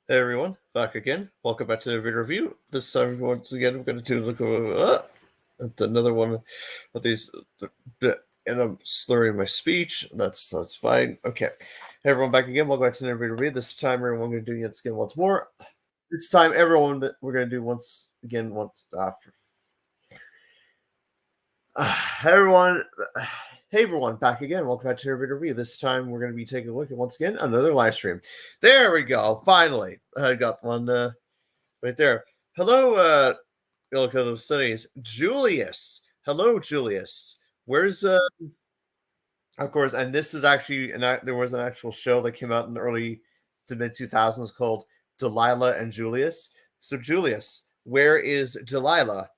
Hey everyone, back again. Welcome back to the video review. This time, once again, we're going to look at another one of these, and I'm slurring my speech. That's fine. Okay. Hey everyone, back again. Welcome back to the video review. This time, everyone, we're going to do yet again once more. This time, everyone, we're going to do once after. Hey everyone, back again. Welcome back to our video review. This time we're going to be taking a look at, once again, another live stream. There we go. Finally, I got one right there. Hello, Illico of Studies. Julius. Hello, Julius. Where's of course, and this is actually there was an actual show that came out in the early to mid 2000s called Delilah and Julius. So Julius, where is Delilah?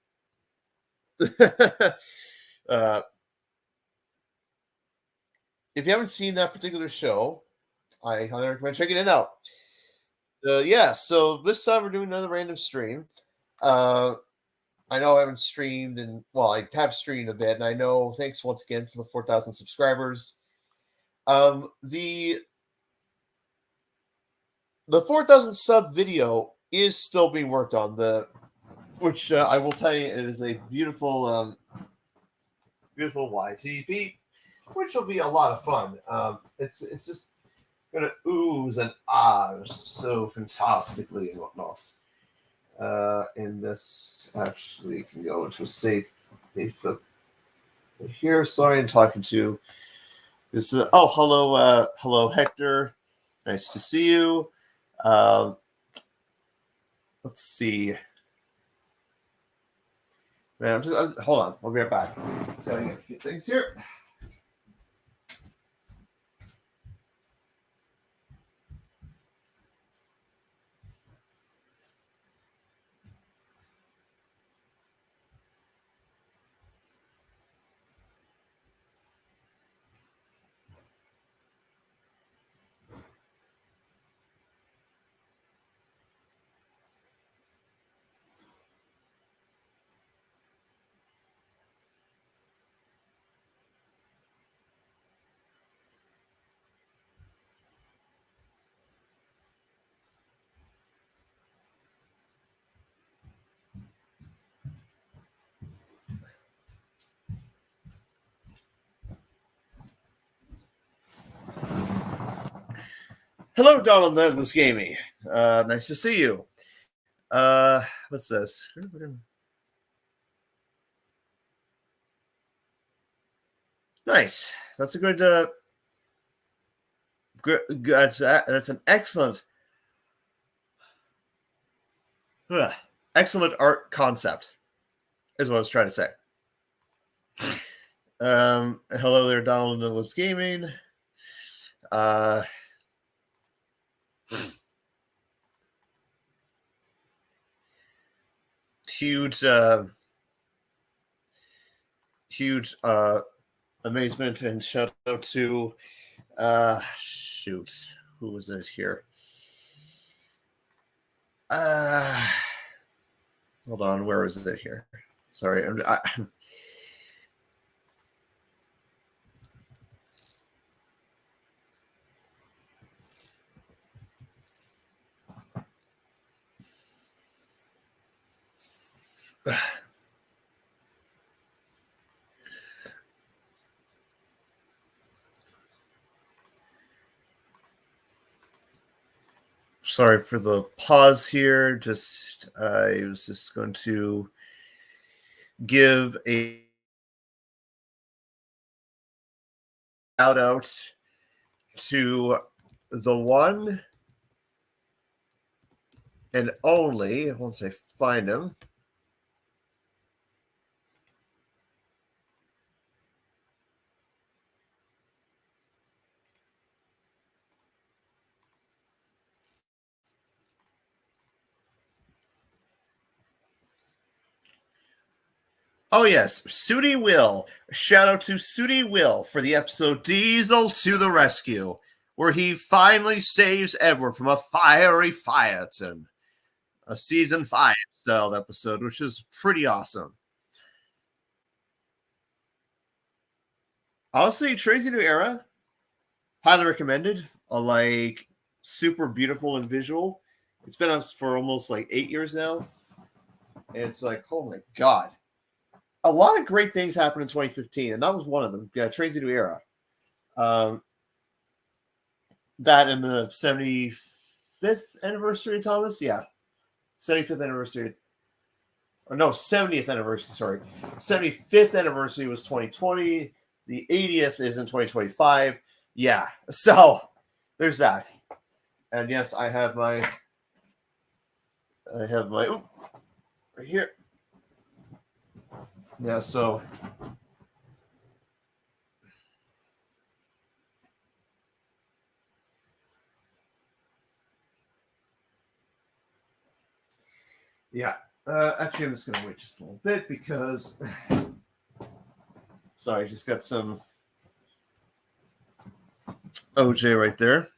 If you haven't seen that particular show, I highly recommend checking it out. Yeah, so this time we're doing another random stream. I know I haven't streamed, and well, I have streamed a bit, and I know. Thanks once again for the 4,000 subscribers. The 4,000 sub video is still being worked on. Which I will tell you, it is a beautiful, beautiful YTP, which will be a lot of fun. It's just gonna ooze and ahs so fantastically and whatnot. And this actually can go into a safe here. Sorry, I'm talking to this. Hello, Hector. Nice to see you. Let's see. Man, hold on. I'll be right back. Setting a few things here. Hello, Donald Endless Gaming. Nice to see you. What's this? Nice. That's a good. That's an excellent. Excellent art concept, is what I was trying to say. Hello there, Donald Endless Gaming. Huge amazement and shout out to shoot, who was it here? Hold on, where is it here? Sorry, sorry for the pause here. I was just going to give a shout out to the one and only, once I find him. Oh, yes, Sooty Will. Shout out to Sooty Will for the episode Diesel to the Rescue, where he finally saves Edward from a fiery Phaeton. A season 5 style episode, which is pretty awesome. Honestly, Crazy New Era, highly recommended. Like, super beautiful and visual. It's been us for almost like 8 years now. And it's like, oh my God. A lot of great things happened in 2015, and that was one of them. Yeah, Trains a New Era. That and the 75th anniversary of Thomas? Yeah. 75th anniversary. Or no, 70th anniversary, sorry. 75th anniversary was 2020. The 80th is in 2025. Yeah. So there's that. And yes, I have my right here. Yeah, so yeah. Actually, I'm just going to wait just a little bit because, sorry, I just got some OJ right there.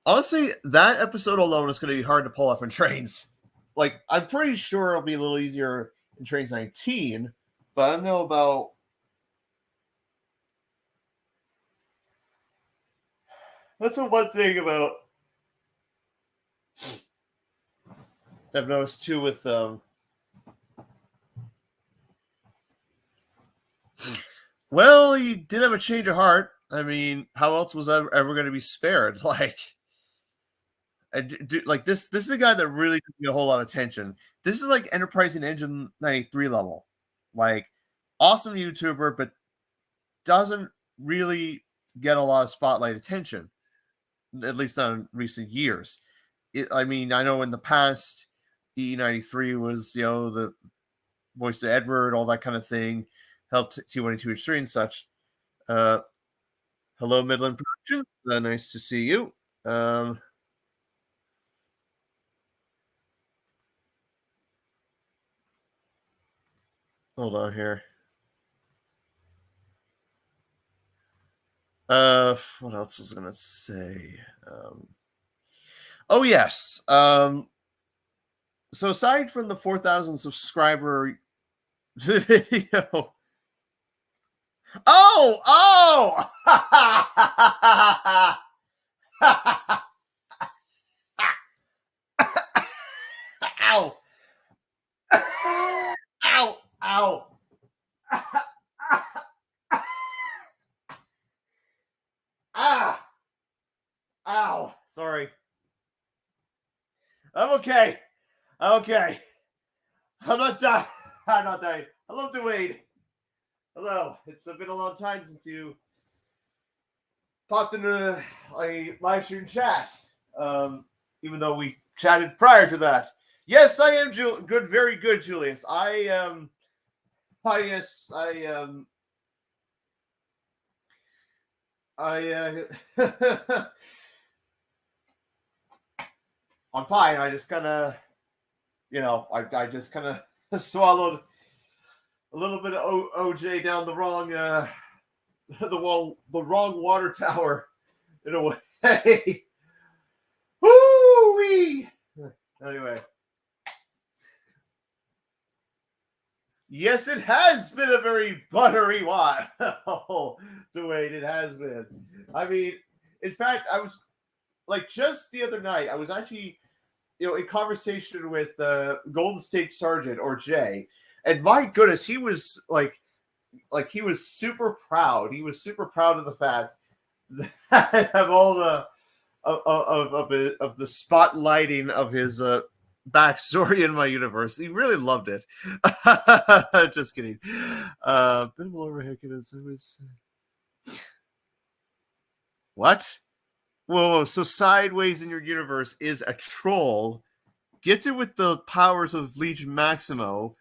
Honestly, that episode alone is going to be hard to pull up in Trains. Like, I'm pretty sure it'll be a little easier in Trains 19, but I don't know about. That's the one thing about. I've noticed too with well, he did have a change of heart. I mean, how else was I ever going to be spared? Like, like this is a guy that really didn't get a whole lot of attention. This is like Enterprising Engine 93 level. Like, awesome YouTuber, but doesn't really get a lot of spotlight attention, at least not in recent years. I mean, I know in the past, E93 was, the voice of Edward, all that kind of thing, helped T122H3 and such. Hello, Midland Productions. Nice to see you. Hold on here. What else was I going to say? Oh, yes. So aside from the 4,000 subscriber video. Oh! Ow! Ow! Ow! Ah! Ow! Sorry. I'm okay. I'm okay. I'm not dying. I'm not dying. Hello, Dwayne. Hello. It's been a long time since you popped into a live stream chat. Even though we chatted prior to that. Yes, I am good. Very good, Julius. I'm fine. I just kind of, I just kind of swallowed a little bit of OJ down the wrong, the wrong water tower in a way. Woo-wee! Anyway. Yes, it has been a very buttery while. Dwayne, it has been. I mean, in fact, I was like just the other night, I was actually, in conversation with Golden State Sergeant or Jay, and my goodness, he was like he was super proud. He was super proud of the fact that of all the of the spotlighting of his backstory in my universe. He really loved it. Just kidding. Bit of an overhead. What? Whoa, so Sideways in your universe is a troll gifted with the powers of Legion Maximo.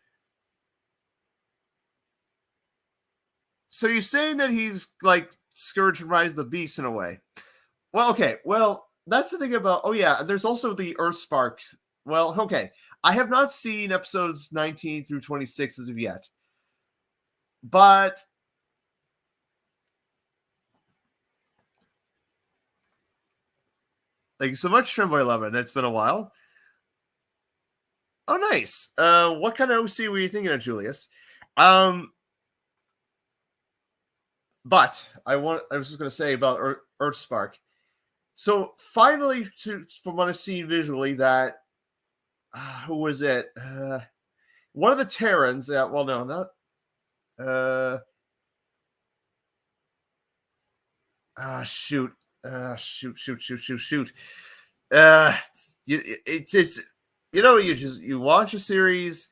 So you're saying that he's like Scourge from Rise of the Beast in a way. Well, okay. Well, that's the thing about... Oh, yeah. There's also the Earthspark. Well, okay. I have not seen episodes 19 through 26 as of yet. But... Thank you so much, Tremboy11. It's been a while. Oh, nice. What kind of OC were you thinking of, Julius? But I was just going to say about Earthspark. So finally, from what I've seen visually, that who was it? One of the Terrans. Well, no, not. Shoot. Shoot. It's you watch a series,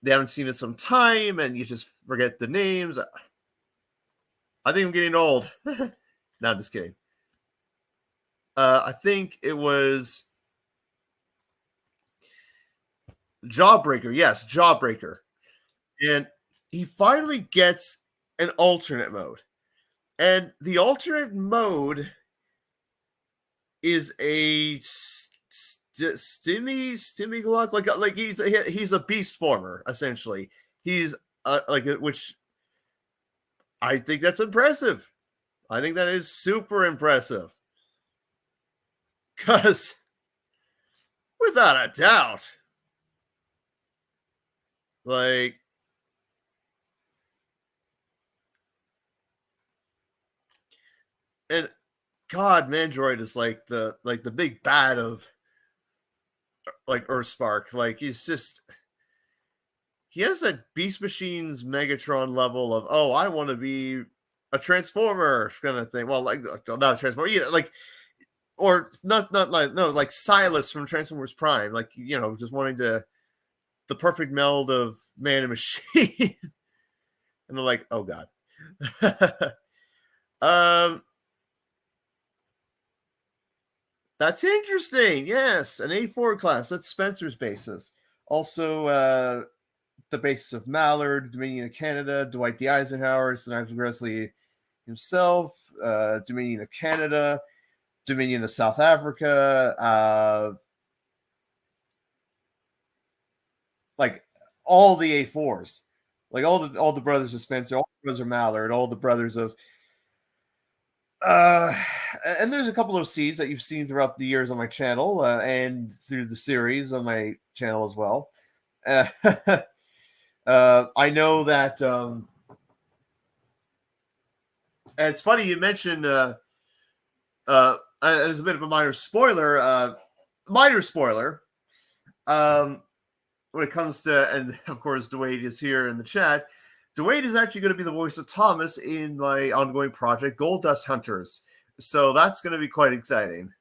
they haven't seen it some time, and you just forget the names. I think I'm getting old. No, I'm just kidding. I think it was Jawbreaker. Yes, Jawbreaker. And he finally gets an alternate mode. And the alternate mode is a stimmy glock, like he's a beast former essentially. He's which I think that's impressive. I think that is super impressive because without a doubt, like and God, Mandroid is like the big bad of like Earthspark. Like he has that Beast Machine's Megatron level of, oh, I want to be a Transformer kind of thing. Well, like not a Transformer, like or not like no, like Silas from Transformers Prime, like just wanting the perfect meld of man and machine. And they're like, oh god. That's interesting. Yes, an A4 class. That's Spencer's basis. Also, the basis of Mallard, Dominion of Canada, Dwight D. Eisenhower, Nigel Gresley himself, Dominion of Canada, Dominion of South Africa, like all the A4s, like all the brothers of Spencer, all the brothers of Mallard, all the brothers of and there's a couple of C's that you've seen throughout the years on my channel and through the series on my channel as well. I know that and it's funny you mentioned there's a bit of a minor spoiler when it comes to, and of course Dwayne is here in the chat. Dwayne is actually going to be the voice of Thomas in my ongoing project, Gold Dust Hunters. So that's going to be quite exciting.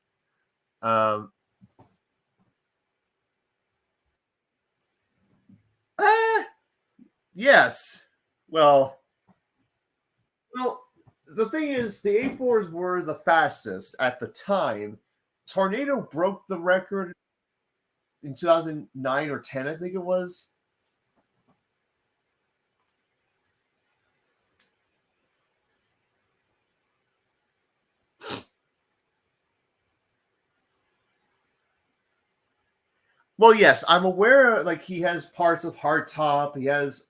Yes. Well, the thing is, the A4s were the fastest at the time. Tornado broke the record in 2009 or 10, I think it was. Well, yes, I'm aware. Like he has parts of Hardtop. He has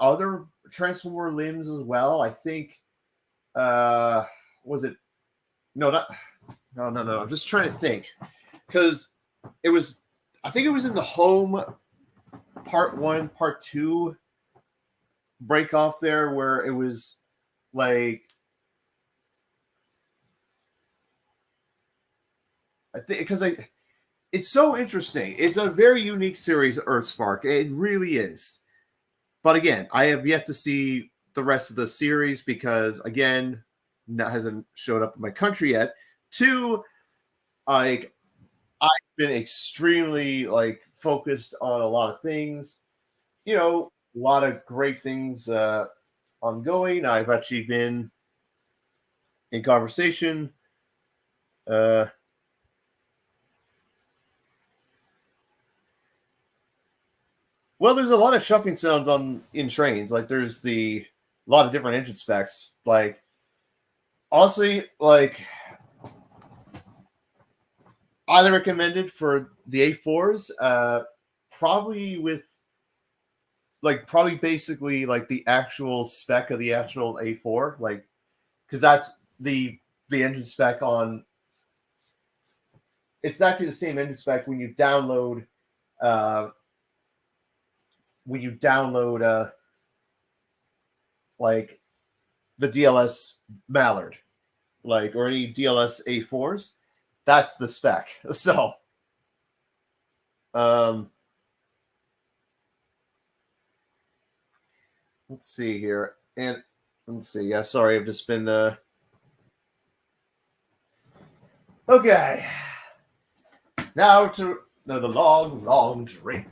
other Transformer limbs as well. I think. Was it? No, not. No. I'm just trying to think because it was. I think it was in the home part 1, part 2 break off there where it was like. I think because it's so interesting. It's a very unique series, Earthspark. It really is. But again, I have yet to see the rest of the series because, again, that hasn't showed up in my country yet. 2, like, I've been extremely focused on a lot of things. A lot of great things ongoing. I've actually been in conversation. Well, there's a lot of shuffling sounds in trains. Like there's a lot of different engine specs. Like honestly, highly recommended for the A4s. Probably basically the actual spec of the actual A4, because that's the engine spec on. It's actually the same engine spec when you download. The DLS Mallard. like, or any DLS A4s, that's the spec. So, let's see here. And let's see. Yeah, sorry, I've just been okay. Now to the long, long drink.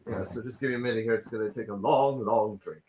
Yeah, so just give me a minute here. It's gonna take a long, long drink.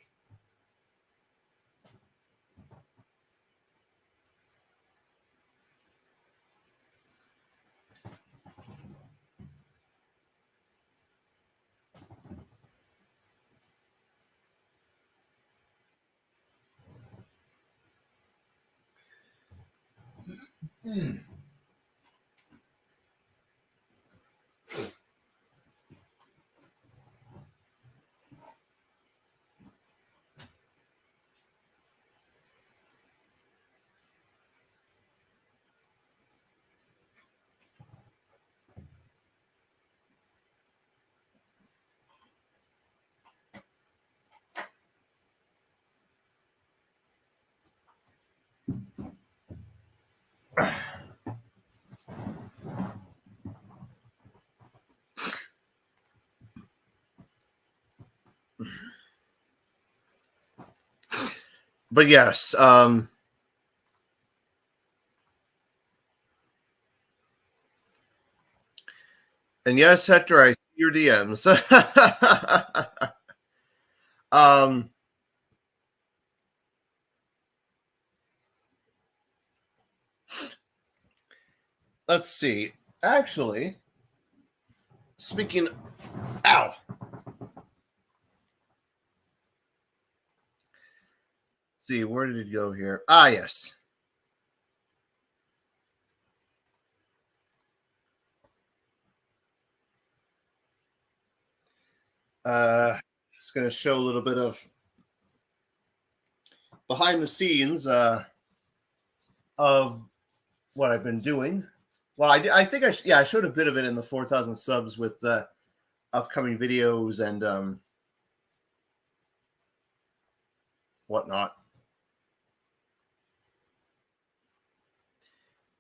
But yes, and yes, Hector, I see your DMs. um, let's see. Actually, speaking, ow. Let's see, where did it go here? Ah, yes. Just going to show a little bit of behind the scenes of what I've been doing. Well, I think I showed a bit of it in the 4,000 subs with the upcoming videos and whatnot.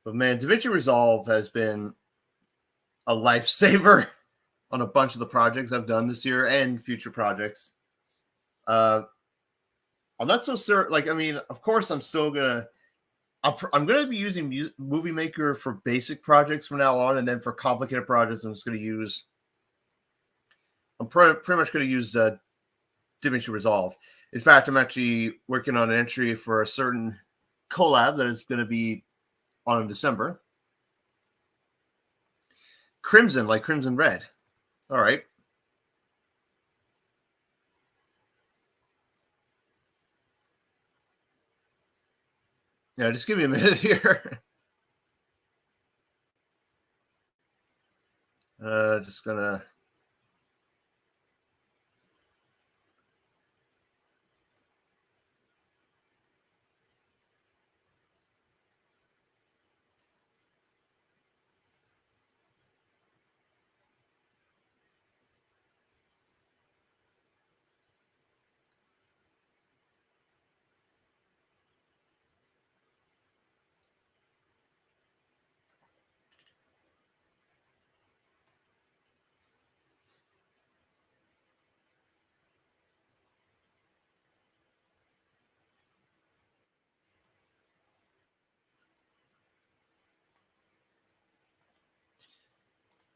But man, DaVinci Resolve has been a lifesaver on a bunch of the projects I've done this year and future projects. I'm not so certain. Like, I mean, of course, I'm still gonna. I'm gonna be using Movie Maker for basic projects from now on, and then for complicated projects, I'm just gonna use. I'm pretty much gonna use DaVinci Resolve. In fact, I'm actually working on an entry for a certain collab that is going to be on in December. Crimson, like Crimson Red. All right. Yeah, just give me a minute here. Just gonna.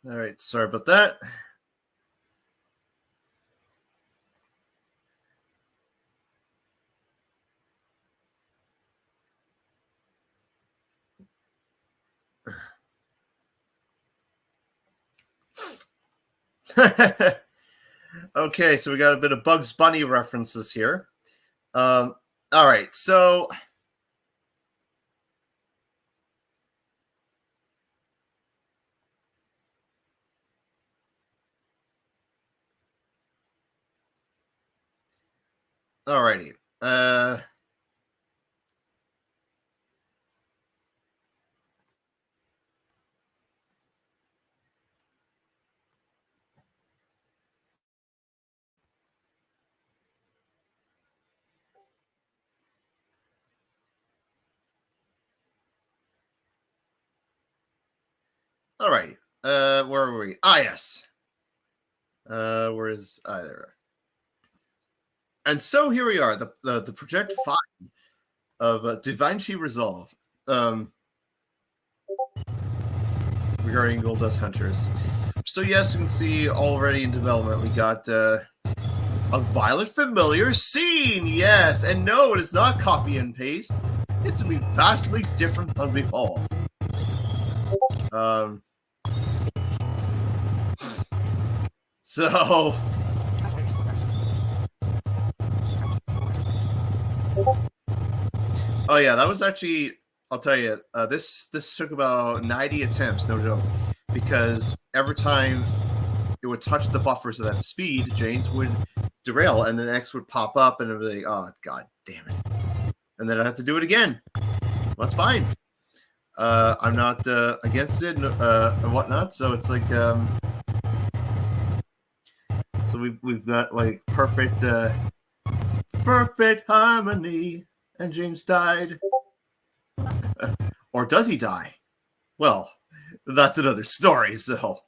All right, sorry about that. Okay, so we got a bit of Bugs Bunny references here. All right, so all righty. All right. Where were we? Ah, yes. Where is either? And so here we are, the project 5 of DaVinci Resolve. Regarding Gold Dust Hunters. So yes, you can see already in development we got a violent familiar scene. Yes, and no, it is not copy and paste. It's going to be vastly different than before. So oh yeah, that was actually, I'll tell you, this took about 90 attempts, no joke, because every time it would touch the buffers at that speed, James would derail, and then X would pop up, and it would be like, oh god damn it, and then I have to do it again. Well, that's fine. I'm not against it and whatnot, so it's like so we've got like perfect harmony, and James died. Or does he die? Well, that's another story, so.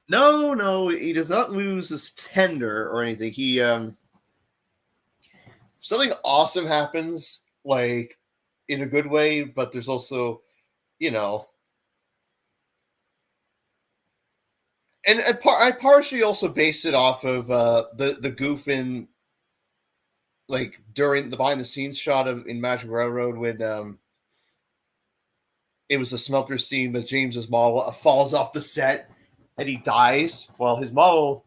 No, he does not lose his tender or anything. He something awesome happens, like in a good way, but there's also, you know, and I partially also based it off of the goof in, like, during the behind the scenes shot of in Magic Railroad when it was a smelter scene, but James's model falls off the set and he dies. Well, his model,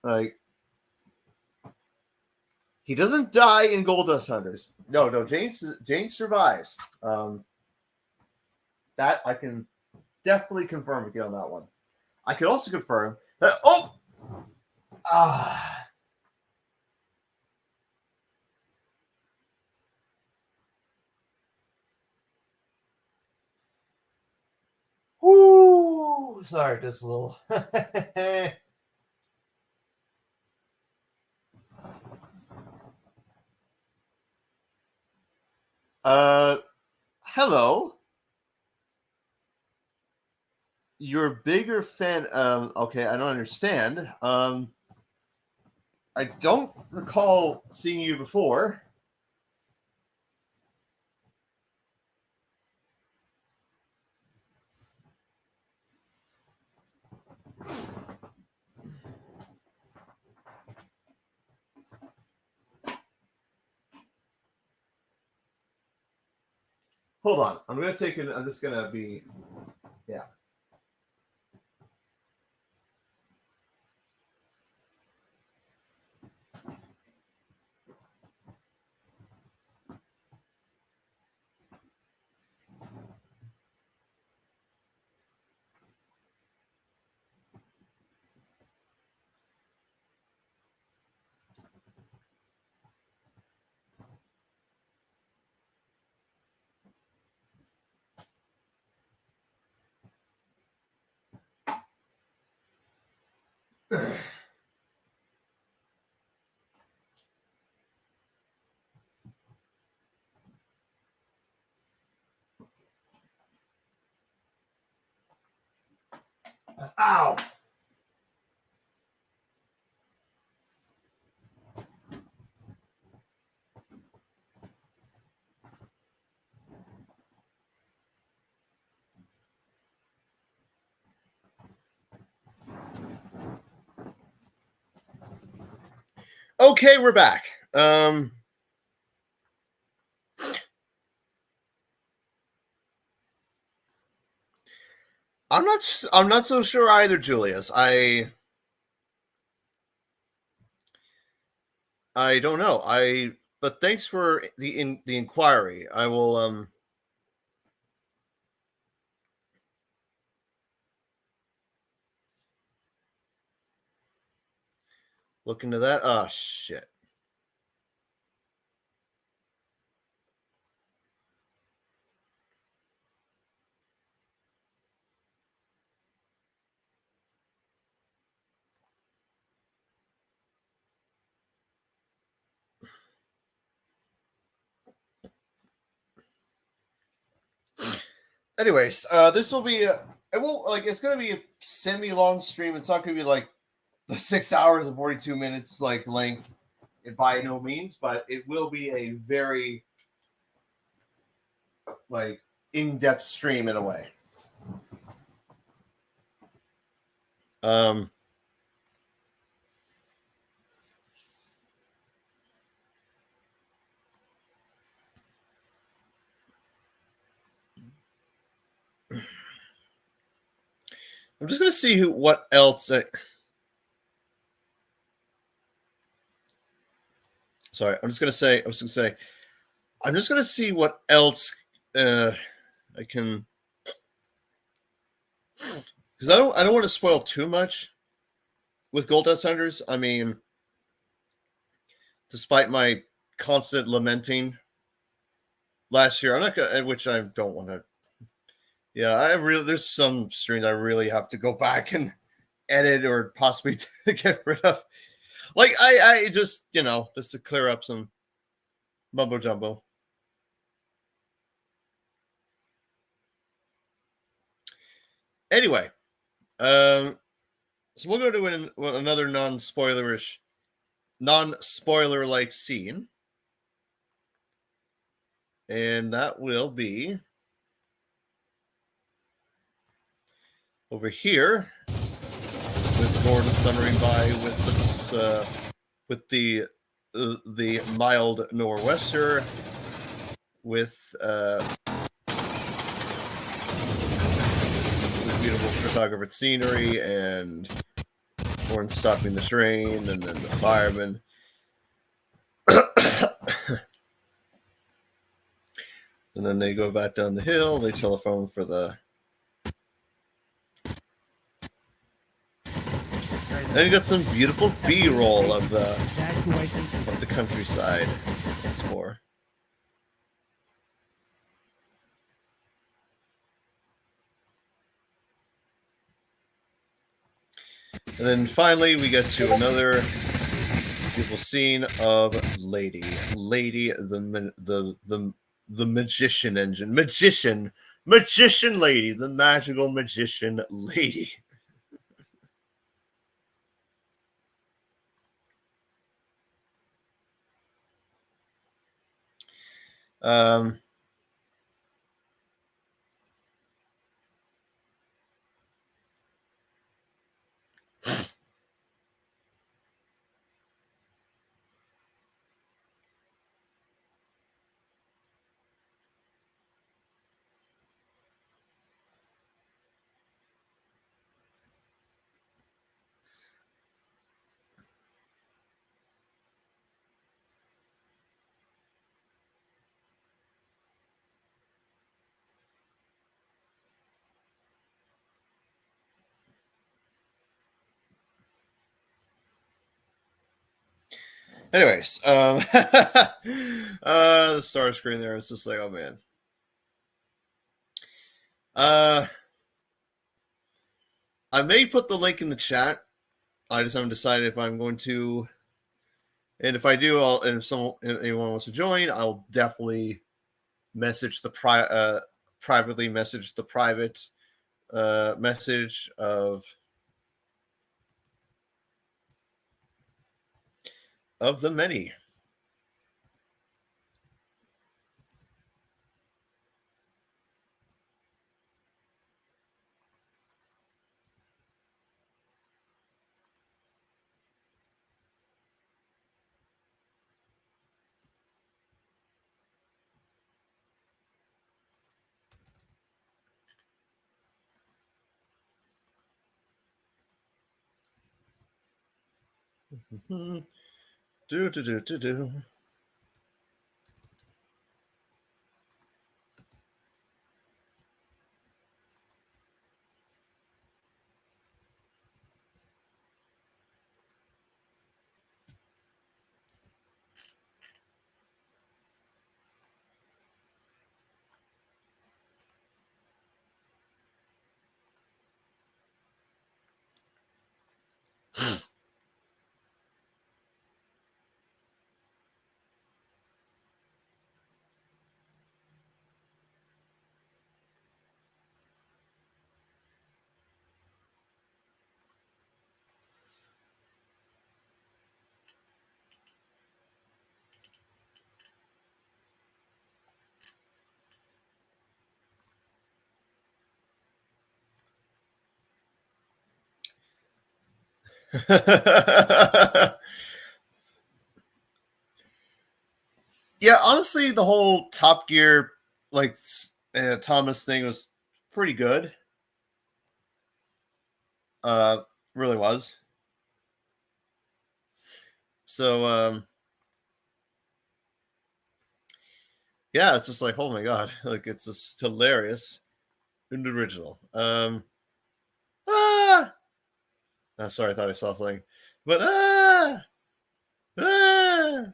like, he doesn't die in Gold Dust Hunters. No, James survives. That I can definitely confirm with you on that one. I can also confirm that. Oh, ah. Whoo! Sorry, just a little. Hello. You're a bigger fan. Okay, I don't understand. I don't recall seeing you before. Hold on. I'm gonna take it. I'm just gonna be. Yeah. Ow. Okay, we're back. I'm not so sure either, Julius. I don't know. But thanks for the inquiry. I will look into that. Oh shit. anyways, this will be it's gonna be a semi-long stream. It's not gonna be like the 6 hours and 42 minutes like length by no means, but it will be a very like in-depth stream in a way. I'm just gonna see what else. Sorry, I'm just gonna say. I'm just gonna see what else I can, because I don't want to spoil too much with Gold Dust Hunters. I mean, despite my constant lamenting last year, I'm not gonna, which I don't want to. Yeah, there's some streams I really have to go back and edit or possibly get rid of. Like I just just to clear up some mumbo jumbo. Anyway, so we'll go to another non-spoiler like scene, and that will be over here with Gordon thundering by with this with the mild nor'wester with beautiful photographed scenery and Gordon stopping the train and then the firemen. And then they go back down the hill. They telephone for the. And you got some beautiful B-roll of the countryside. Once more. And then finally, we get to another beautiful scene of Lady, the magician lady, the magical magician lady. Anyways, the star screen there is just like, oh man. I may put the link in the chat. I just haven't decided if I'm going to, and if I do, and if anyone wants to join, I'll definitely message the privately message the private message of the many. Do. Yeah, honestly, the whole Top Gear like Thomas thing was pretty good. Uh, really was. So yeah, it's just like, oh my god, like it's just hilarious and original. Ah, sorry, I thought I saw something, but ah, ah.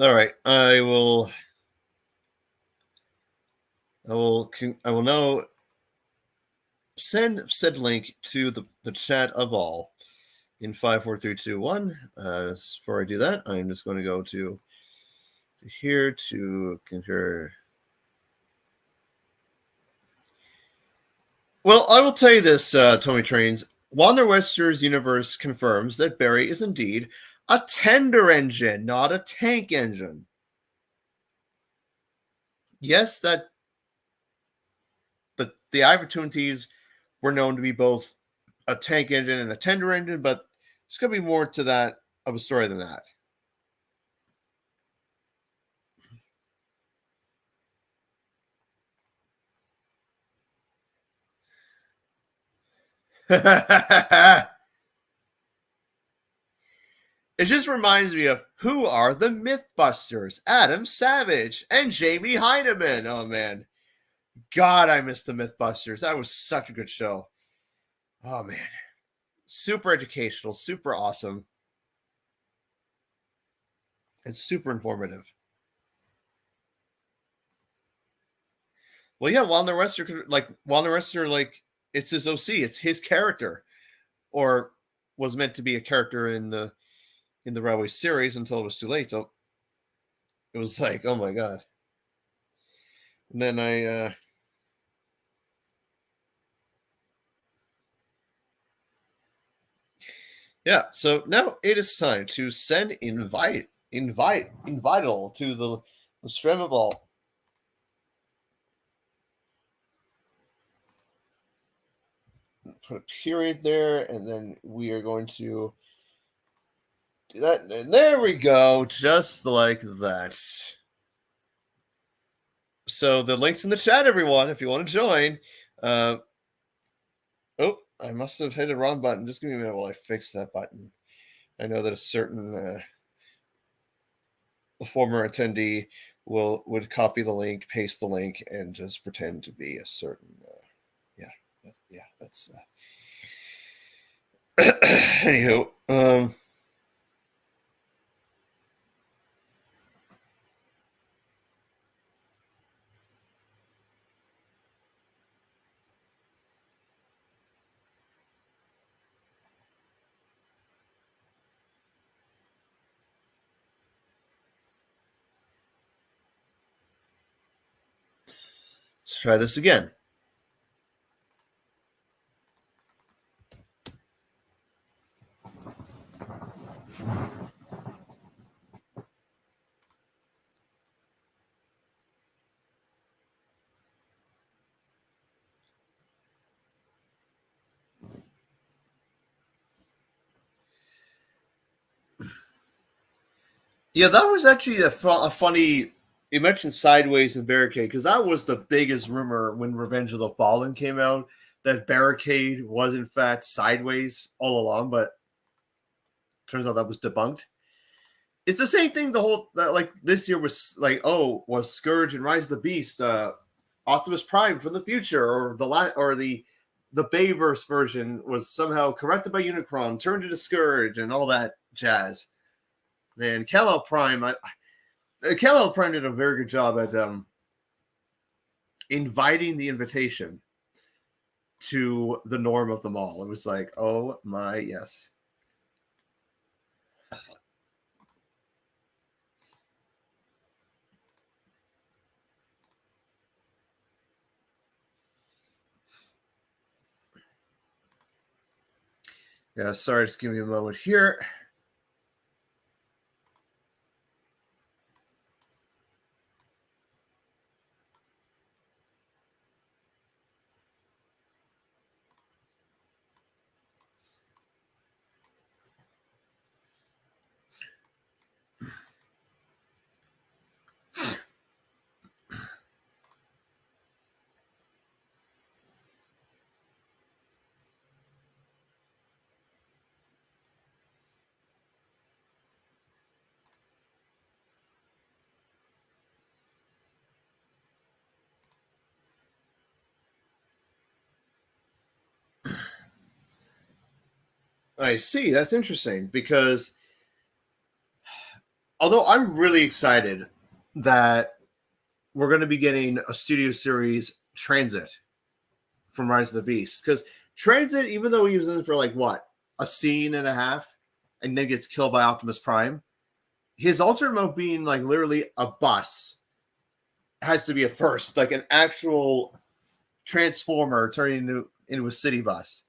All right, I will now send said link to the chat of all in 5, 4, 3, 2, 1. Before I do that, I'm just going to go to here to concur. Well, I will tell you this, Tommy Trains. Wanderwester's universe confirms that Barry is indeed a tender engine, not a tank engine. Yes, that the opportunities were known to be both a tank engine and a tender engine, but there's going to be more to that of a story than that. It just reminds me of who are the Mythbusters? Adam Savage and Jamie Heineman. Oh man, God, I miss the Mythbusters. That was such a good show. Oh man, super educational, super awesome, and super informative. Well, yeah, Wester, like it's his OC, it's his character, or was meant to be a character in the Railway series until it was too late. So it was like, oh my god. And then yeah, so now it is time to send invitable to the stream of all. Put a period there, and then we are going to do that. And there we go, just like that. So the link's in the chat, everyone, if you want to join. Oh, I must have hit a wrong button. Just give me a minute while I fix that button. I know that a certain former attendee would copy the link, paste the link, and just pretend to be a certain. Yeah, that's. Anywho, let's try this again. Yeah, that was actually a funny. You mentioned Sideways and Barricade because that was the biggest rumor when Revenge of the Fallen came out, that Barricade was in fact Sideways all along, but turns out that was debunked. It's the same thing. The whole like this year was like, oh, was Scourge and Rise of the Beast, Optimus Prime from the future, or the Bayverse version was somehow corrected by Unicron, turned into Scourge, and all that jazz. Man, Kal-El Prime, Kal-El Prime did a very good job at inviting the invitation to the norm of them all. It was like, oh my, yes. Yeah, sorry, just give me a moment here. I see. That's interesting because although I'm really excited that we're going to be getting a studio series Transit from Rise of the Beast, because Transit, even though he was in for like what, a scene and a half, and then gets killed by Optimus Prime, his alternate mode being like literally a bus has to be a first, like an actual transformer turning into a city bus.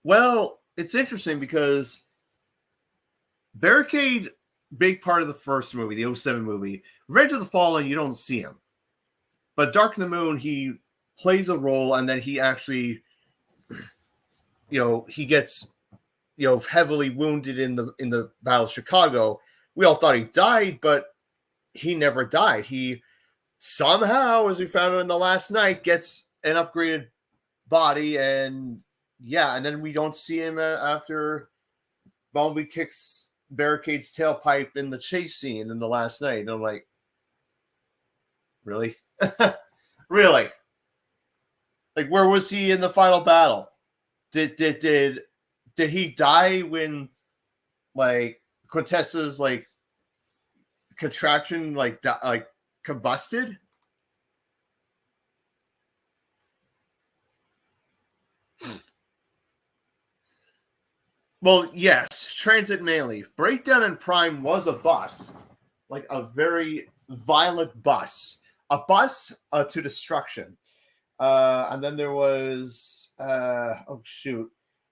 Well, it's interesting because Barricade, big part of the first movie, the 07 movie. Revenge of the Fallen, you don't see him. But Dark of the Moon, he plays a role, and then he actually, he gets, heavily wounded in the Battle of Chicago. We all thought he died, but he never died. He somehow, as we found out in the last night, gets an upgraded body, and then we don't see him after Bumblebee kicks Barricade's tailpipe in the chase scene in the last night. And I'm like, really? Really? Like, where was he in the final battle? Did he die when, like, Quintessa's, like, contraction, like combusted? Well, yes, Transit mainly. Breakdown in Prime was a bus, like a very violent bus, a bus to destruction. And then there was, there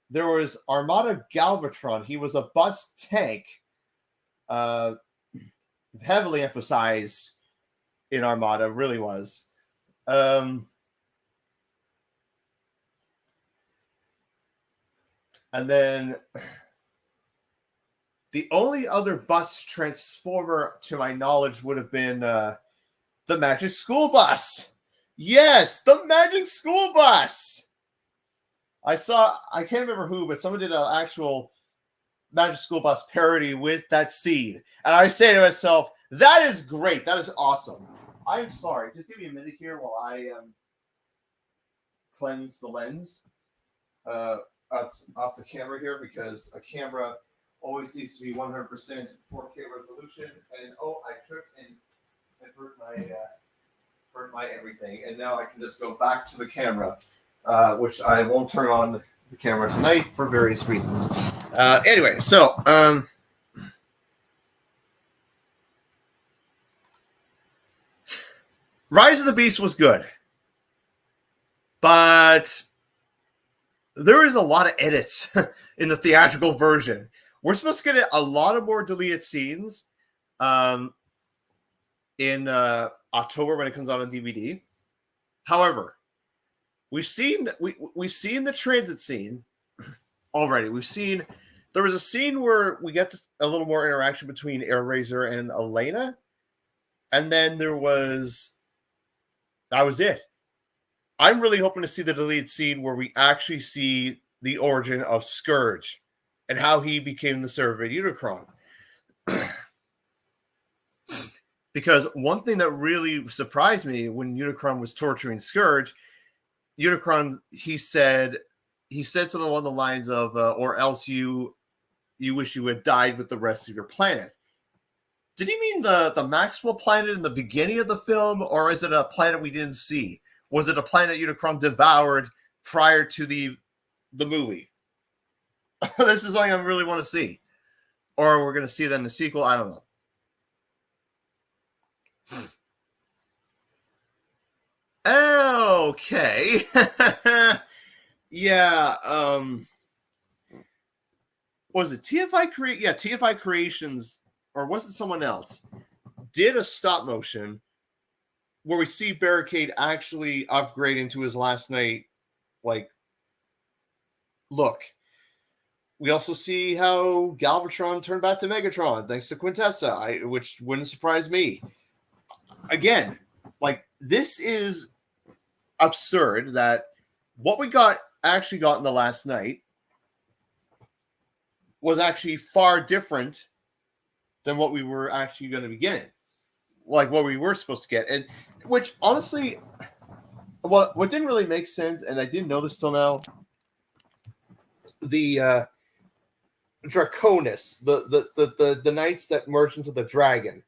was Armada Galvatron. He was a bus tank, heavily emphasized in Armada, really was. And then the only other bus transformer, to my knowledge, would have been the Magic School Bus. Yes, the Magic School Bus. I can't remember who, but someone did an actual Magic School Bus parody with that scene. And I say to myself, that is great. That is awesome. I'm sorry. Just give me a minute here while I cleanse the lens. Off the camera here, because a camera always needs to be 100% 4K resolution. And I tripped and hurt my everything. And now I can just go back to the camera, which I won't turn on the camera tonight for various reasons. Anyway, so Rise of the Beast was good, but there is a lot of edits in the theatrical version. We're supposed to get a lot of more deleted scenes in October when it comes out on DVD. However, we've seen the transit scene already. There was a scene where we get a little more interaction between Airraiser and Elena, and then that was it. I'm really hoping to see the deleted scene where we actually see the origin of Scourge and how he became the Servant Unicron. Because one thing that really surprised me when Unicron was torturing Scourge, Unicron, he said something along the lines of, or else you wish you had died with the rest of your planet. Did he mean the Maxwell planet in the beginning of the film, or is it a planet we didn't see? Was it a planet Unicron devoured prior to the movie? This is something I really want to see. Or we're going to see that in the sequel. I don't know. Okay. Yeah. Was it TFI Create? Yeah, TFI Creations, or was it someone else? Did a stop motion where we see Barricade actually upgrade into his last night, like, look. We also see how Galvatron turned back to Megatron thanks to Quintessa, which wouldn't surprise me. Again, like, this is absurd that what we actually got in the last night was actually far different than what we were actually going to be getting. Like, what we were supposed to get. And which, honestly, what didn't really make sense, and I didn't know this till now, the Draconis, the knights that merged into the dragon.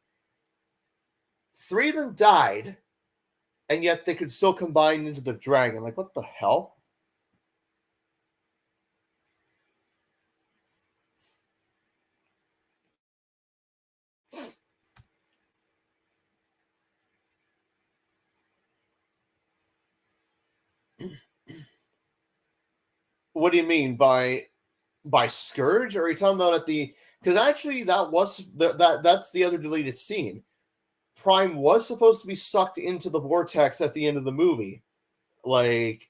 3 of them died, and yet they could still combine into the dragon. Like, what the hell? What do you mean by Scourge? Or are you talking about at the? Because actually, that's the other deleted scene. Prime was supposed to be sucked into the vortex at the end of the movie, like,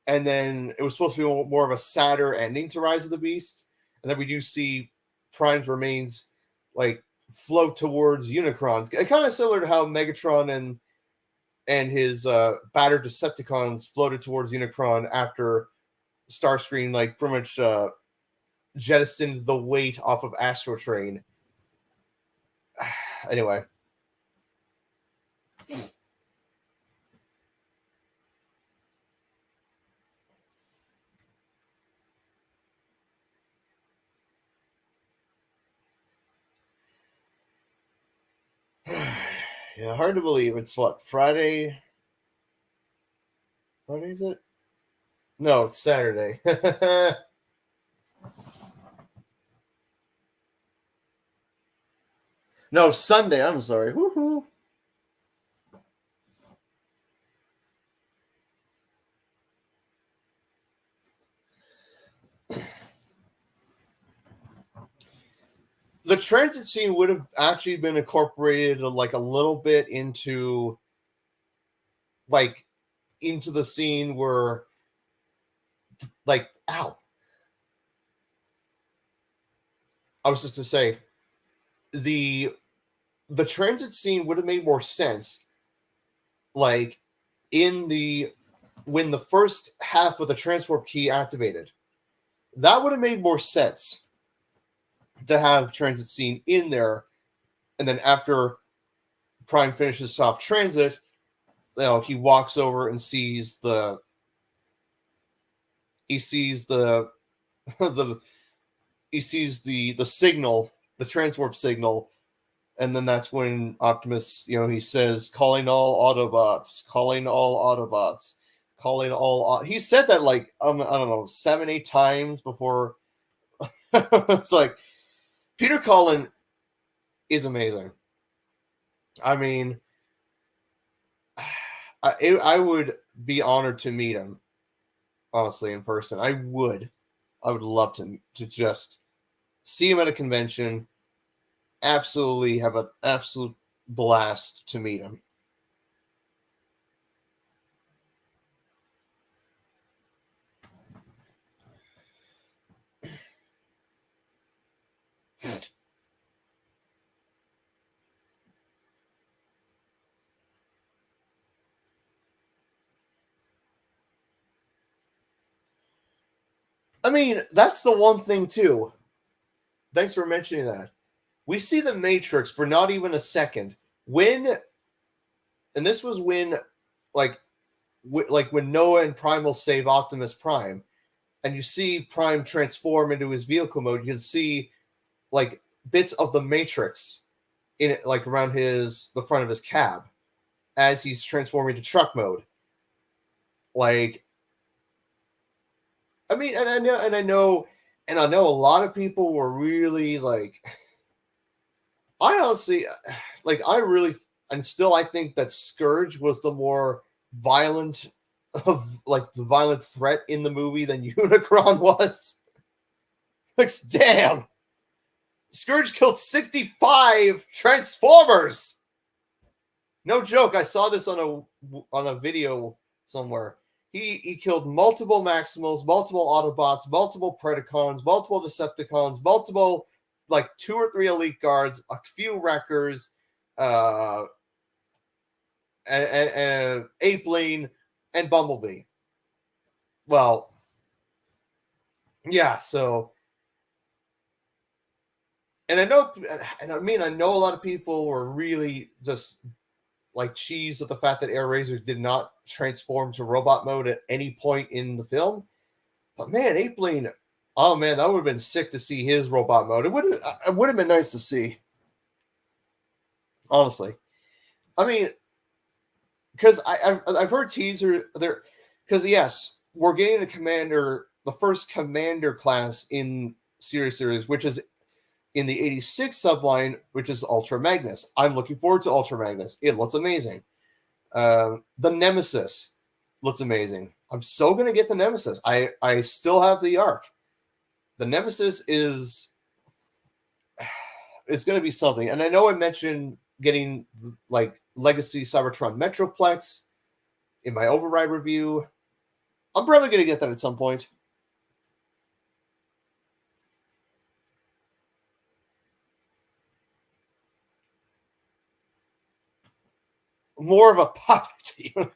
and then it was supposed to be more of a sadder ending to Rise of the Beast, and then we do see Prime's remains like float towards Unicron's. Kind of similar to how Megatron and his battered Decepticons floated towards Unicron after Starscream, like, pretty much jettisoned the weight off of Astro Train. Anyway. Yeah, hard to believe. It's what, Friday? Friday, is it? No, it's Saturday. No, Sunday. I'm sorry. Woohoo. The transit scene would have actually been incorporated like a little bit into the scene where, like, ow. I was just to say the transit scene would have made more sense, like, when the first half of the transwarp key activated. That would have made more sense to have transit scene in there, and then after Prime finishes soft transit, he walks over and sees the signal, the transwarp signal, and then that's when Optimus, he says, calling all Autobots, calling all Autobots, calling all. He said that like I don't know, 7-8 times before. It's like Peter Cullen is amazing. I mean, I would be honored to meet him, honestly, in person. I would love to just see him at a convention. Absolutely have an absolute blast to meet him. I mean, that's the one thing too. Thanks for mentioning that. We see the Matrix for not even a second. And this was when, like when Noah and Primal save Optimus Prime, and you see Prime transform into his vehicle mode. You can see like bits of the Matrix in it, like around the front of his cab, as he's transforming to truck mode. Like, I mean, and I know a lot of people were really like. I honestly, like, I think that Scourge was the more violent of like the violent threat in the movie than Unicron was. Like, damn, Scourge killed 65 Transformers. No joke. I saw this on a video somewhere. He killed multiple Maximals, multiple Autobots, multiple Predacons, multiple Decepticons, multiple like 2 or 3 Elite Guards, a few Wreckers, and Ape-Lane, and Bumblebee. Well, yeah. So, and I know a lot of people were really just like cheese at the fact that Airazor did not transform to robot mode at any point in the film. But man, Ape-Lane, oh man, that would have been sick to see his robot mode. It would have been nice to see. Honestly. I mean, because I've heard teaser there, because yes, we're getting the first commander class in series, which is in the 86 subline, which is Ultra Magnus. I'm looking forward to Ultra Magnus. It looks amazing. The Nemesis looks amazing. I'm so going to get the Nemesis. I still have the Arc. The Nemesis is going to be something. And I know I mentioned getting like Legacy Cybertron Metroplex in my Override review. I'm probably going to get that at some point. More of a puppet to Unicron.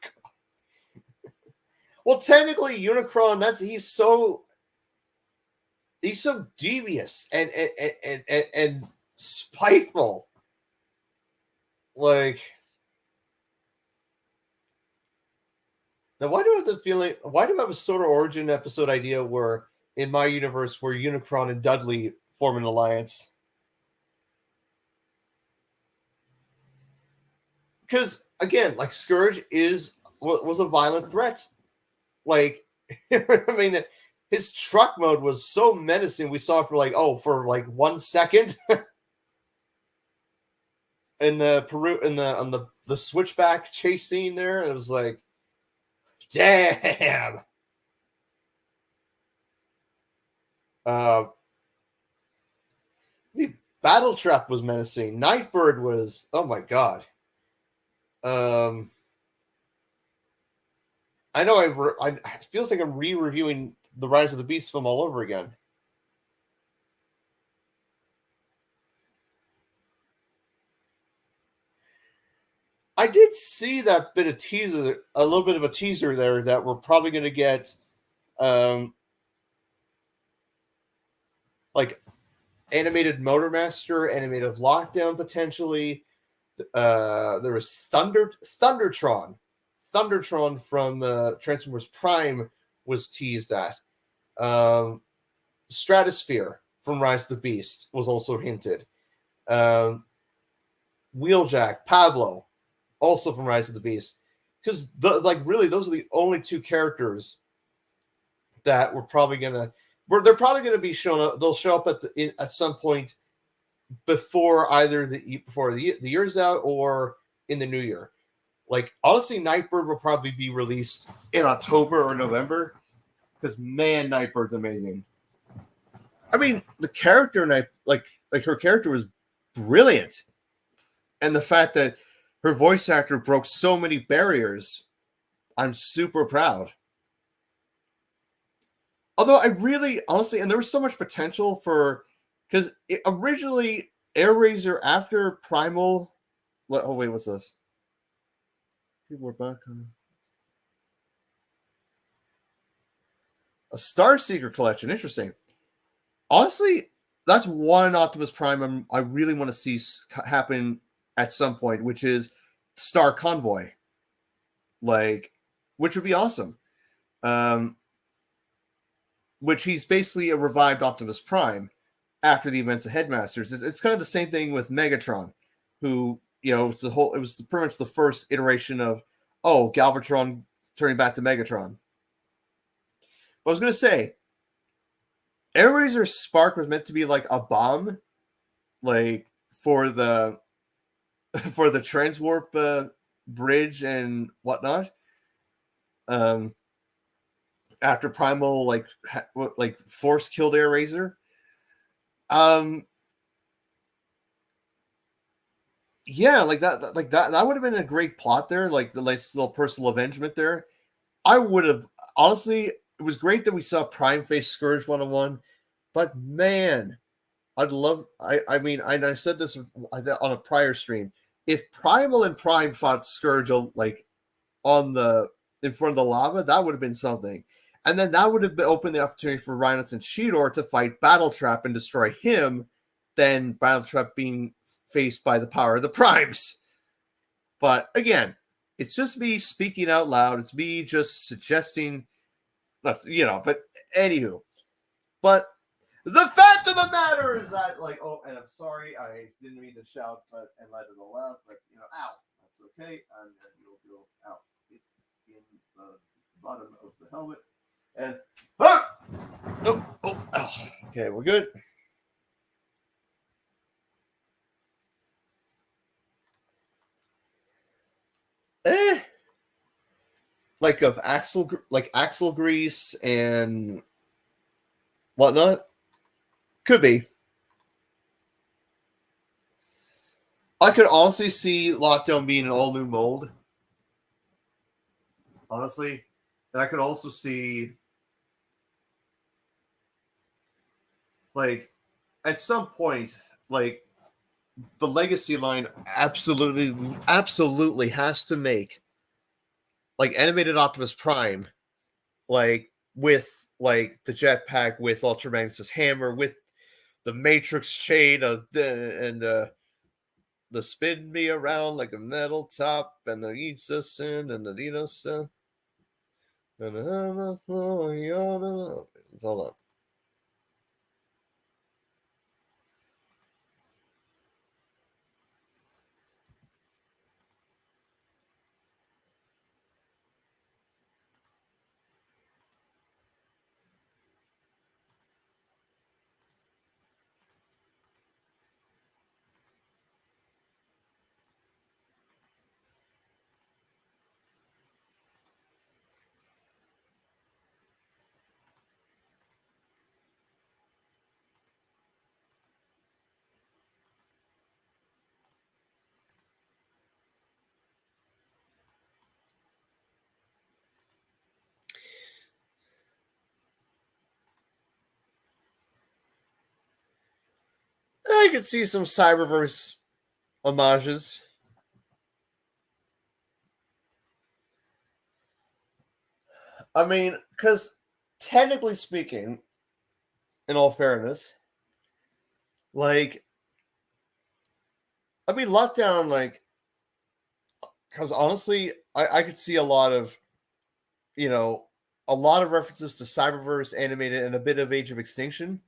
Well, technically, Unicron, he's so devious and spiteful. Like, now why do I have a sort of origin episode idea where in my universe where Unicron and Dudley form an alliance? Because again, like Scourge was a violent threat. Like, I mean, his truck mode was so menacing. We saw for 1 second in the switchback chase scene there. It was like, damn. Battle Trap was menacing. Nightbird was, oh my god. I know it feels like I'm re-reviewing the Rise of the Beast film all over again. I did see that bit of teaser, a little bit of a teaser there that we're probably going to get, like animated Motormaster, animated Lockdown potentially. There was Thundertron from Transformers Prime was teased at. Stratosphere from Rise of the Beast was also hinted. Wheeljack, Pablo, also from Rise of the Beast. Because really, those are the only 2 characters that they're probably gonna be shown up. They'll show up at some point before either the year's out or in the new year. Like, honestly, Nightbird will probably be released in October or November, because man, Nightbird's amazing. I mean, the character her character was brilliant, and the fact that her voice actor broke so many barriers, I'm super proud. Although I really, honestly, and there was so much potential for because originally Air after Primal. Oh wait, what's this? We're back on a Star Seeker collection. Interesting. Honestly, that's one Optimus Prime I really want to see happen at some point, which is Star Convoy, like, which would be awesome. Um, which he's basically a revived Optimus Prime after the events of Headmasters. It's kind of the same thing with Megatron, who, you know, it was pretty much the first iteration of, oh, Galvatron turning back to Megatron. But I was gonna say, Air Spark was meant to be like a bomb, like for the for the transwarp bridge and whatnot. Um, after Primal like force killed Air Um, yeah, that would have been a great plot there, like the nice little personal avengement there. I would have honestly. It was great that we saw Prime face Scourge 101, but man, I'd love. I mean, I said this on a prior stream. If Primal and Prime fought Scourge like on the in front of the lava, that would have been something. And then that would have opened the opportunity for Rhinox and Cheetor to fight Battletrap and destroy him, then Battletrap being faced by the power of the Primes. But again, it's just me speaking out loud. It's me just suggesting, but anywho. But the fact of the matter is that, like, oh, and I'm sorry, I didn't mean to shout, and let it all out, but ow, that's okay. And then you'll go out in the bottom of the helmet, and okay, we're good. Like of axle grease and whatnot, could be. I could honestly see Lockdown being an all new mold. Honestly, and I could also see, like, at some point, like, the Legacy line absolutely has to make, like, animated Optimus Prime, like, with, like, the jetpack, with Ultra Magnus' hammer, with the Matrix chain and the spin me around like a metal top, and the Itza-sin and the Dino-sin. Hold on. I could see some Cyberverse homages. I mean, because technically speaking, in all fairness, like, I mean, Lockdown, like, because honestly, I could see a lot of, a lot of references to Cyberverse animated and a bit of Age of Extinction,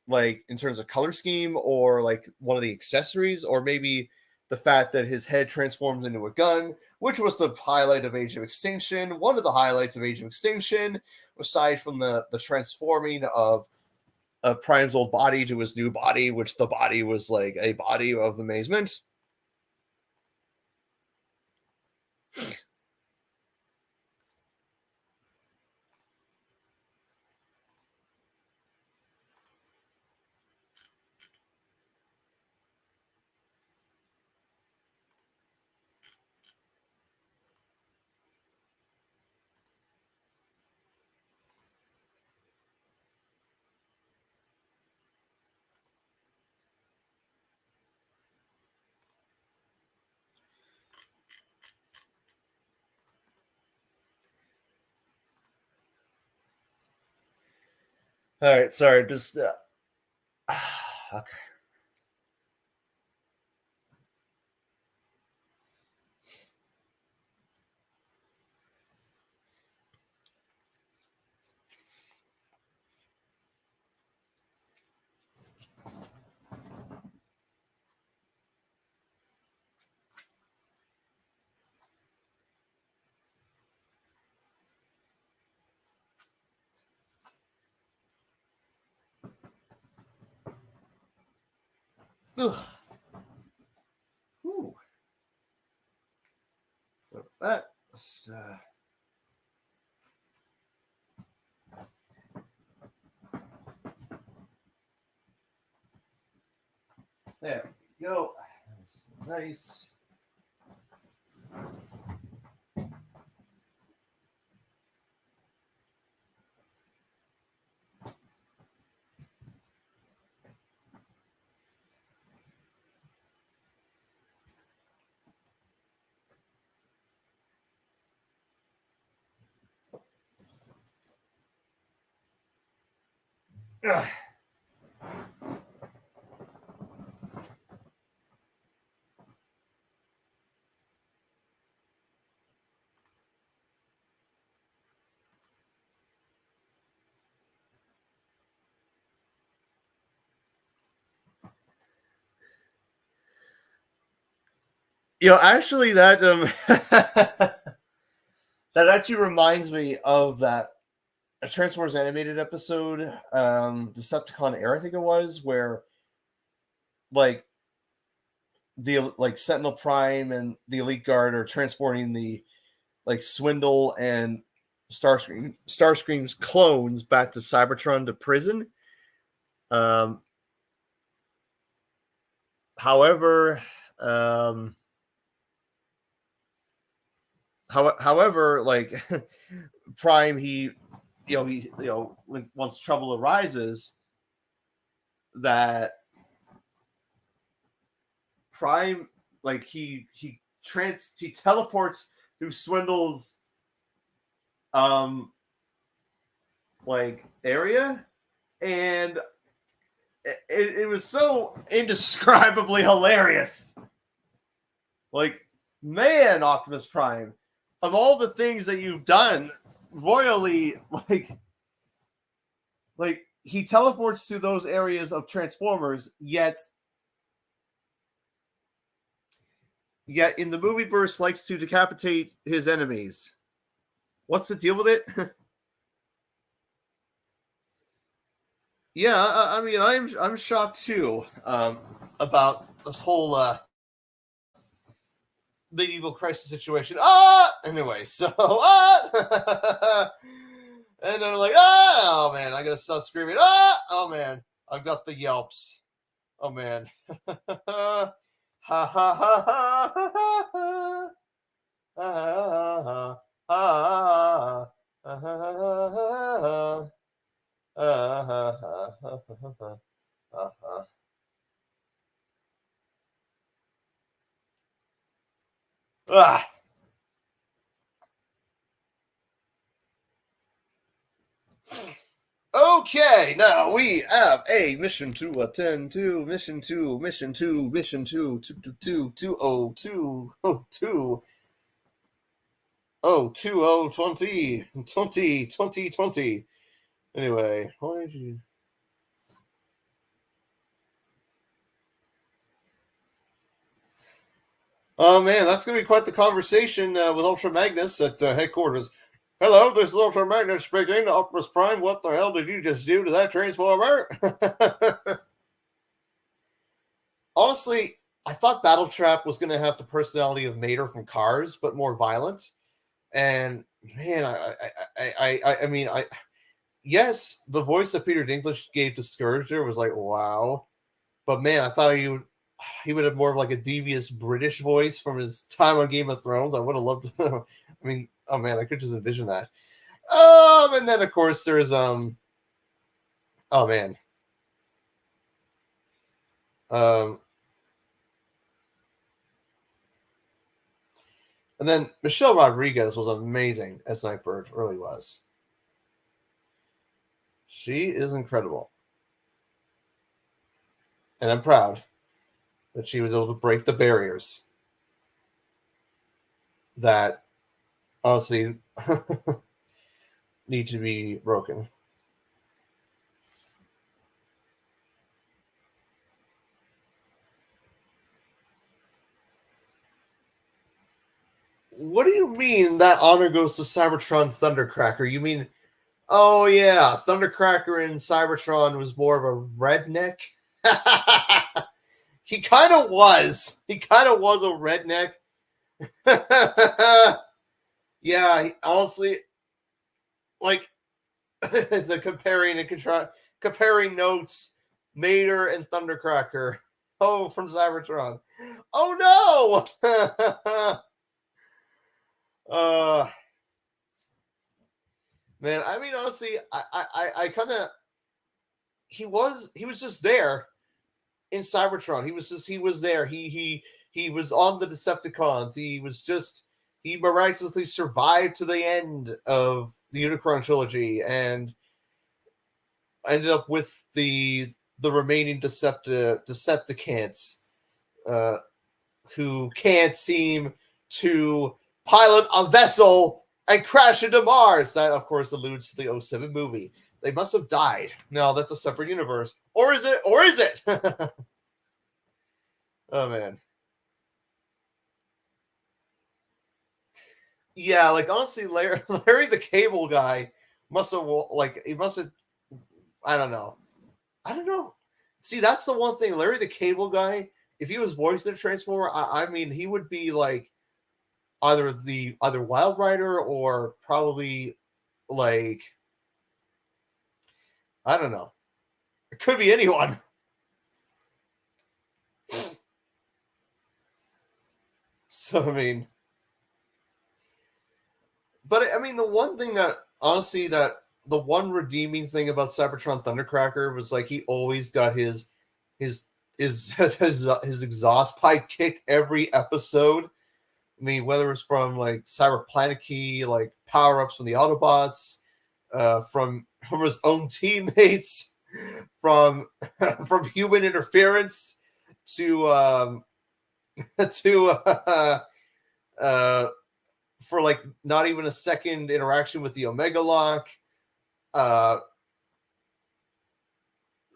like in terms of color scheme or like one of the accessories, or maybe the fact that his head transforms into a gun, which was the highlight of Age of Extinction. One of the highlights of Age of Extinction, aside from the transforming of Prime's old body to his new body, which the body was like a body of amazement. All right, sorry, just okay. Ugh. Ooh. That. There we go. That's nice. Ugh. Actually, that that actually reminds me of that a Transformers animated episode, Decepticon Air, I think it was, where like the Sentinel Prime and the Elite Guard are transporting the Swindle and Starscream's clones back to Cybertron to prison. Um, however, um, however, Prime, when once trouble arises, that Prime, he teleports through Swindle's area, and it was so indescribably hilarious. Like, man, Optimus Prime, of all the things that you've done royally, he teleports to those areas of Transformers, yet in the movie verse likes to decapitate his enemies. What's the deal with it? Yeah, I mean, I'm shocked too, about this whole medieval crisis situation. Anyway, so and they're like, oh man, I gotta stop screaming. Oh man, I've got the yelps. Oh man, ha ha ha ha ha ha ha ha. Okay, now we have a mission to attend to. Mission two, mission two, 20202. Oh, 2020. Anyway, why did you? Oh man, that's gonna be quite the conversation with Ultra Magnus at headquarters. Hello, this is Ultra Magnus speaking. Optimus Prime, what the hell did you just do to that Transformer? Honestly, I thought Battletrap was going to have the personality of Mater from Cars, but more violent. And man, I mean, yes, the voice that Peter Dinklage gave to Scourger was like, wow. But man, I thought he would have more of like a devious British voice from his time on Game of Thrones. I would have loved to, I mean, oh man, I could just envision that. And then of course there's oh man. And then Michelle Rodriguez was amazing as Nightbird, really was. She is incredible. And I'm proud that she was able to break the barriers that honestly need to be broken. What do you mean that honor goes to Cybertron Thundercracker? You mean, oh yeah, Thundercracker in Cybertron was more of a redneck? He kind of was. He kind of was a redneck. Yeah, honestly, like the comparing notes, Mater and Thundercracker. Oh, from Cybertron. Oh no! Man, I mean, honestly, I kind of he was just there in Cybertron. He was there. He was on the Decepticons. He miraculously survived to the end of the Unicron trilogy and ended up with the remaining Decepticons, who can't seem to pilot a vessel and crash into Mars. That, of course, alludes to the '07 movie. They must have died. No, that's a separate universe. Or is it? Or is it? Oh, man. Yeah, like, honestly, Larry the Cable Guy must have, like, he must have, I don't know. I don't know. See, that's the one thing. Larry the Cable Guy, if he was voiced in a Transformer, I mean, he would be, like, either Wild Rider or probably, like, I don't know. It could be anyone. So, I mean, but I mean, the one thing that honestly, that the one redeeming thing about Cybertron Thundercracker was like he always got his his exhaust pipe kicked every episode. I mean, whether it's from like Cyberplanet like power ups from the Autobots, from his own teammates, from from human interference to to for like not even a second interaction with the Omega Lock. Uh,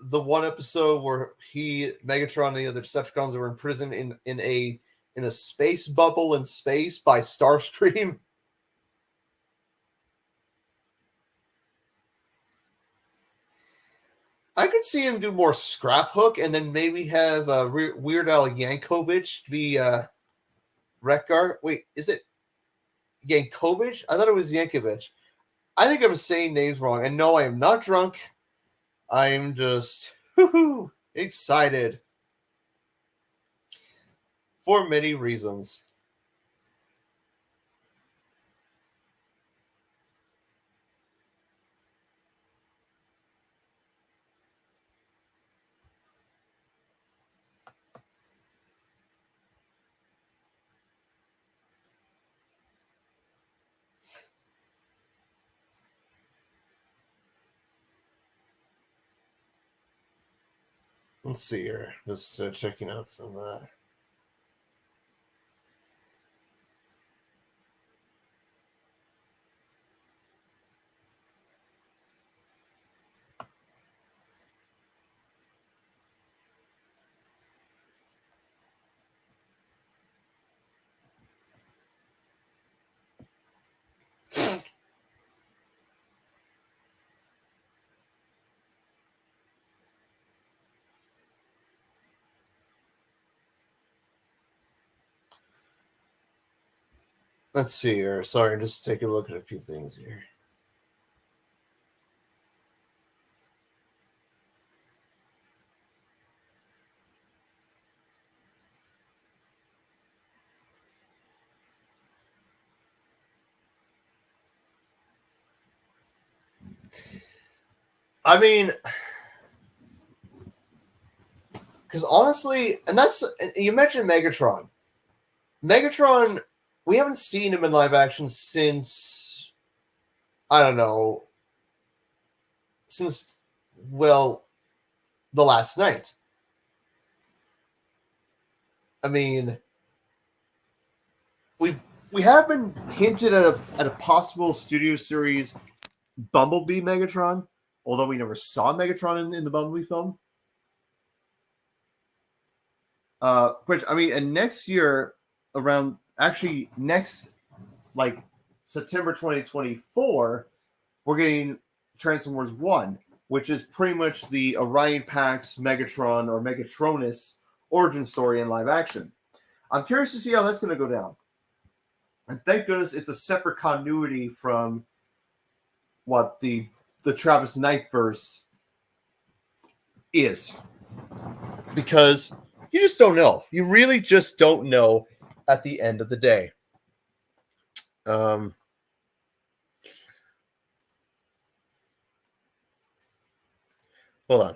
the one episode where Megatron, and the other Decepticons were imprisoned in a space bubble in space by Starscream. I could see him do more Scrap Hook, and then maybe have Weird Al Yankovic be Wreck-Gar. Wait, is it Yankovic? I thought it was Yankovic. I think I'm saying names wrong. And no, I am not drunk. I'm just excited for many reasons. Let's see here. Just checking out some. Let's see here. Sorry, just take a look at a few things here. I mean, because honestly, and that's, you mentioned Megatron. Megatron, we haven't seen him in live action since, I don't know, since, well, the last night. I mean, we have been hinted at a possible studio series Bumblebee Megatron, although we never saw Megatron in the Bumblebee film. Which, I mean, and next year, around, actually next, like, September 2024, we're getting Transformers 1, which is pretty much the Orion Pax Megatron or Megatronus origin story in live action. I'm curious to see how that's going to go down. And thank goodness it's a separate continuity from what the Travis Knight verse is. Because you just don't know. You really just don't know at the end of the day. Hold on.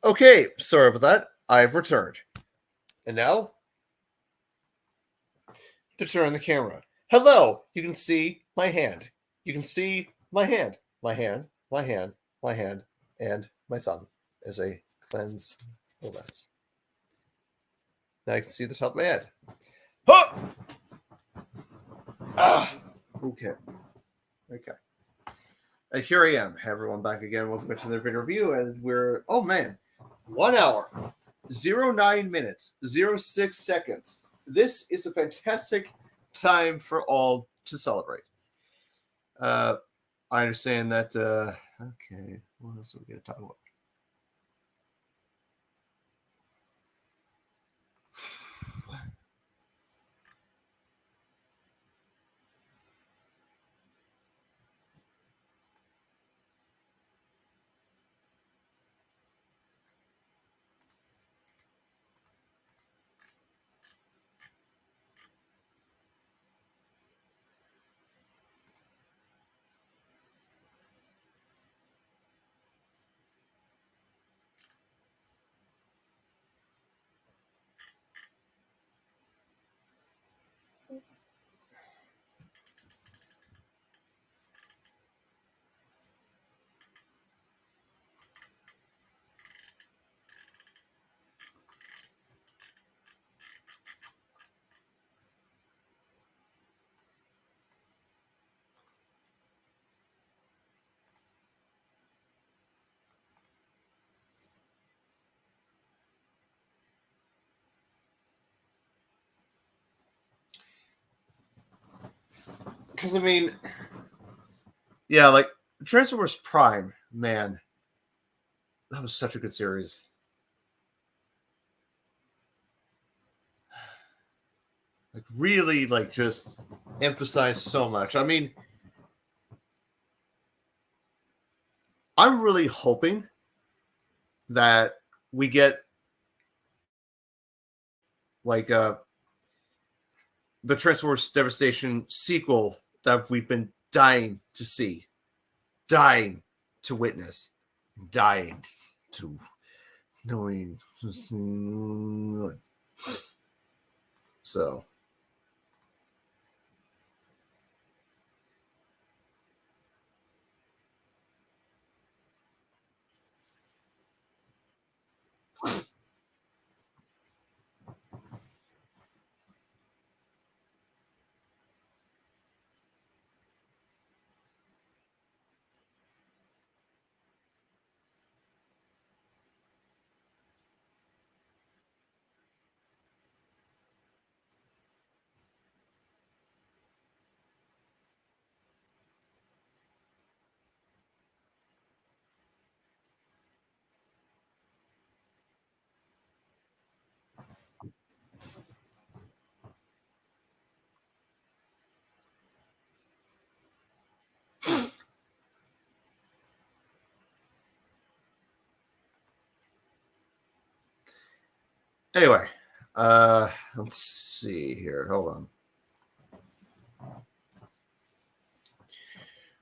Okay, sorry about that. I've returned. And now, to turn the camera. Hello! You can see my hand. You can see my hand. My hand, my hand, my hand, and my thumb as I cleanse the lens. Now you can see the top of my head. Huh! Ah! Okay. Okay. And here I am, everyone, back again. Welcome back to another video review, and we're, oh man, 1 hour, 09 minutes, 06 seconds. This is a fantastic time for all to celebrate. I understand that, okay, what else are we going to talk about? Because, I mean, yeah, like, Transformers Prime, man, that was such a good series. Like, really, like, just emphasized so much. I mean, I'm really hoping that we get, like, the Transformers Devastation sequel that we've been dying to see, dying to witness, dying to knowing. So. Anyway, let's see here. Hold on.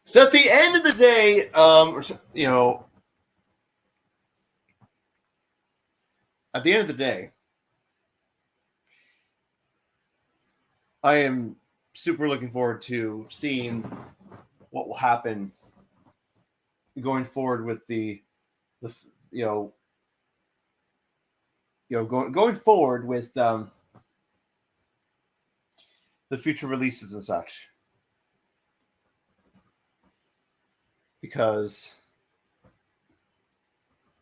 So at the end of the day, at the end of the day, I am super looking forward to seeing what will happen going forward with the going forward with the future releases and such, because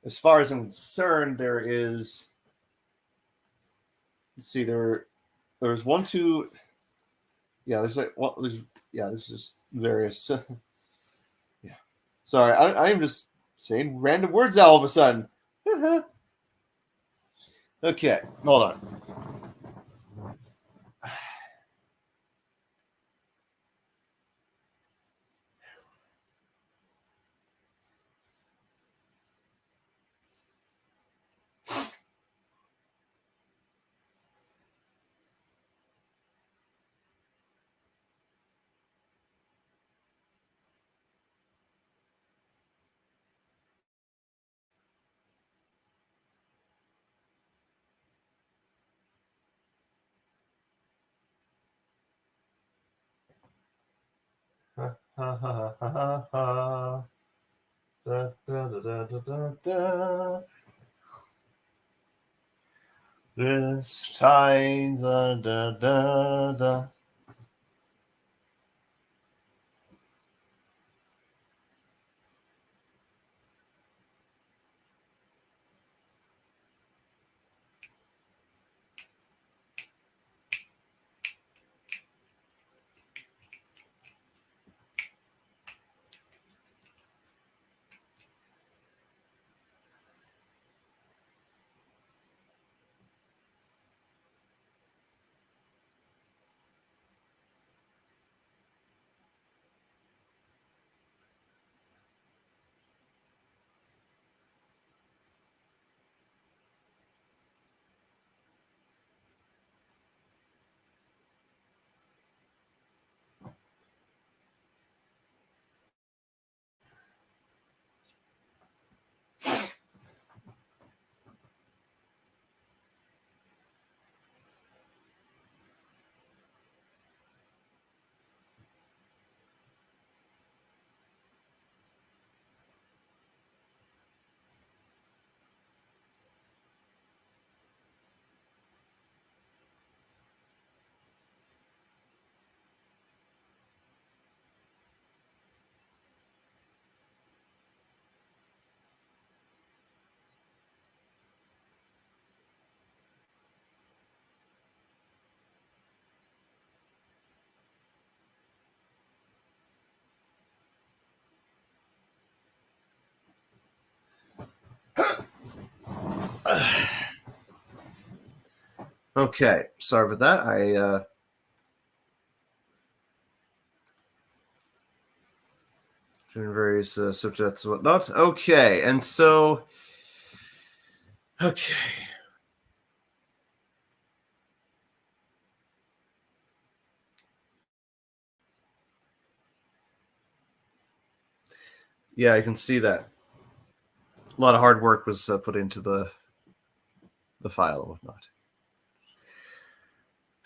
as far as I'm concerned, there is. Let's see, there's one, two. Yeah, there's like well, there's just various. Yeah, sorry, I'm just saying random words all of a sudden. Okay, hold on. This time, da da da da. Okay, sorry about that. I doing various subjects and whatnot. Okay, and so okay. Yeah, you can see that. A lot of hard work was put into the file and whatnot.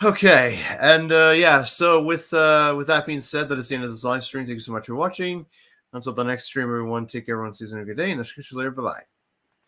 Okay, and yeah, so with that being said, that is the end of this live stream. Thank you so much for watching. Until the next stream, everyone, take care, everyone, season a good day, and I'll catch you later. Bye-bye.